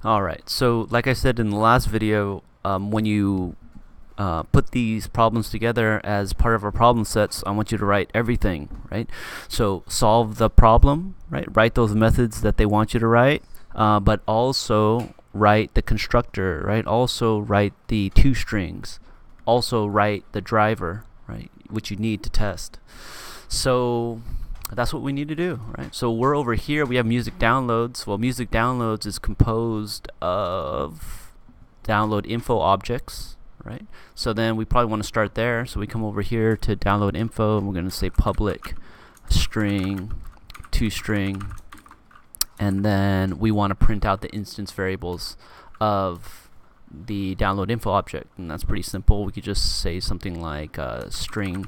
Alright, so like I said in the last video, when you put these problems together as part of our problem sets, I want you to write everything, right? So solve the problem, right? Write those methods that they want you to write, but also write the constructor, right? Also write the toStrings, also write the driver, right? Which you need to test. So that's what we need to do, right? So we're over here, we have music downloads. Well, music downloads is composed of download info objects, right? So then we probably want to start there. So we come over here to download info, and we're going to say public string toString, and then we want to print out the instance variables of the download info object, and that's pretty simple. We could just say something like string,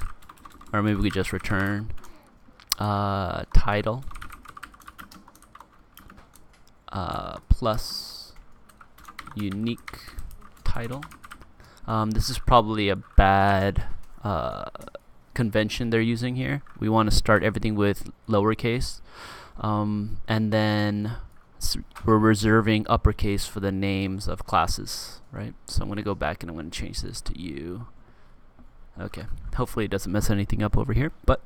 or maybe we could just return title plus unique title. This is probably a bad convention they're using here. We want to start everything with lowercase, and then we're reserving uppercase for the names of classes, right? So I'm going to go back and I'm going to change this to U. Okay, hopefully it doesn't mess anything up over here, but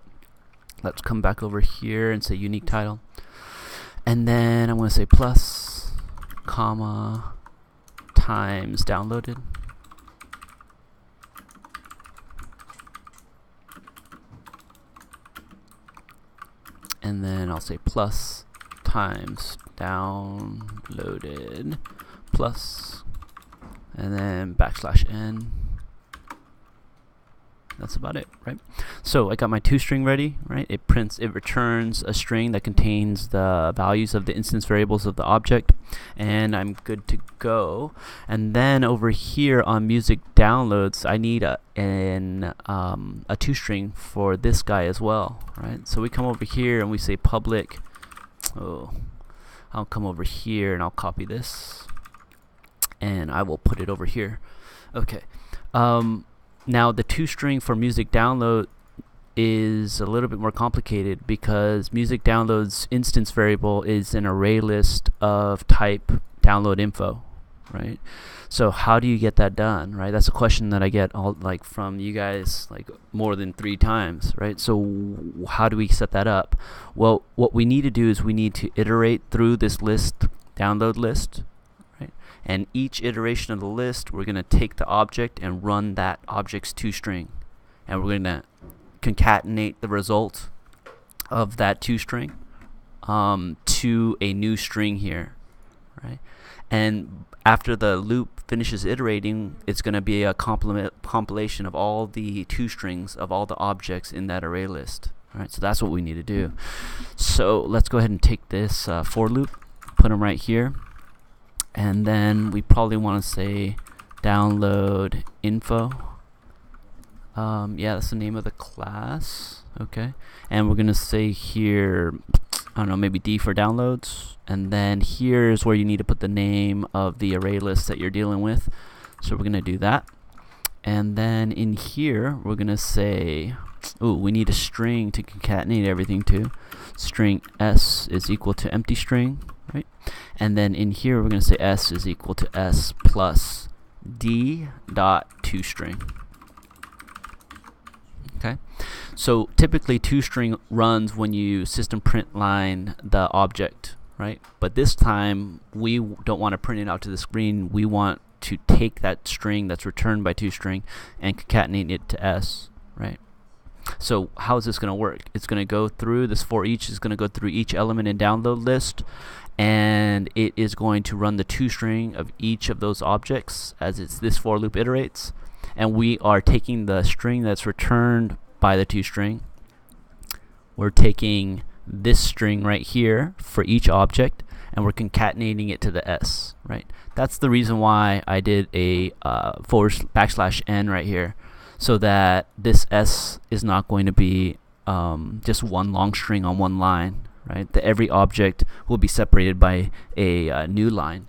let's come back over here and say unique title, and then I'm going to say plus comma times downloaded, and then I'll say plus times downloaded plus, and then \n. That's about it, right? So I got my toString ready, right? It returns a string that contains the values of the instance variables of the object, and I'm good to go. And then over here on music downloads, I need a toString for this guy as well, right? So we come over here and we say public. I'll come over here and I'll copy this, and I will put it over here. Okay. Now the toString for music download is a little bit more complicated, because music download's instance variable is an array list of type download info, right? So how do you get that done, right? That's a question that I get from you guys more than 3 times, right? So how do we set that up? Well, what we need to do is we need to iterate through this download list. And each iteration of the list, we're going to take the object and run that object's toString, and we're going to concatenate the result of that toString to a new string here, right? And after the loop finishes iterating, it's going to be a compilation of all the toStrings of all the objects in that array list. All right, so that's what we need to do. So let's go ahead and take this for loop, put them right here. And then we probably want to say download info. Yeah, that's the name of the class. Okay. And we're going to say here, I don't know, maybe D for downloads. And then here's where you need to put the name of the array list that you're dealing with. So we're going to do that. And then in here, we're going to say, we need a string to concatenate everything to. String S is equal to empty string. Right, and then in here we're going to say S is equal to S plus D dot toString. Okay, so typically toString runs when you system print line the object, right? But this time we don't want to print it out to the screen. We want to take that string that's returned by toString and concatenate it to S, right? So how is this going to work? It's going to go through this for each is going to go through each element in download list, and it is going to run the toString of each of those objects as this for loop iterates. And we are taking the string that's returned by the toString. We're taking this string right here for each object, and we're concatenating it to the S, right? That's the reason why I did a \n right here, so that this S is not going to be just one long string on one line, right? That every object will be separated by a new line.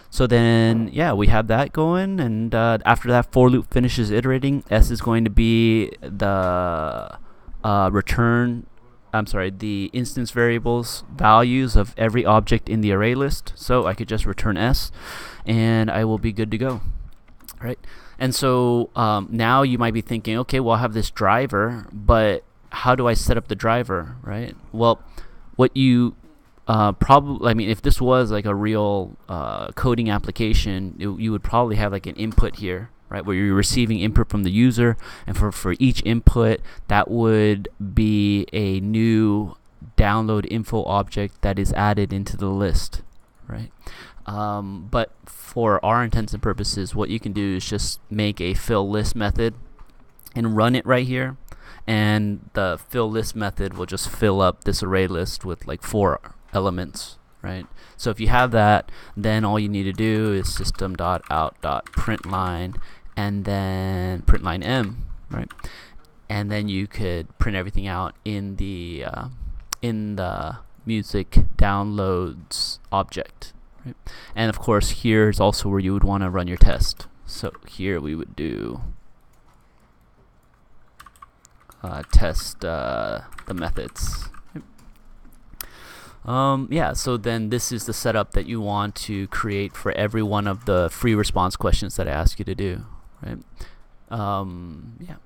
So then, yeah, we have that going, and after that for loop finishes iterating, S is going to be the return the instance variables values of every object in the array list. So I could just return S, and I will be good to go. Right? And so now you might be thinking, okay, well, I have this driver, but how do I set up the driver, right? Well, what you probably, I mean, if this was like a real coding application, you would probably have like an input here, right, where you're receiving input from the user, and for each input, that would be a new download info object that is added into the list, right? But for our intents and purposes, what you can do is just make a fill list method and run it right here, and the fill list method will just fill up this array list with like 4 elements, right? So if you have that, then all you need to do is system.out.println and then println m, right? And then you could print everything out in the music downloads object. Right? And of course, here's also where you would want to run your test. So here we would do test the methods. Yeah, so then this is the setup that you want to create for every one of the free response questions that I ask you to do, right? Yeah.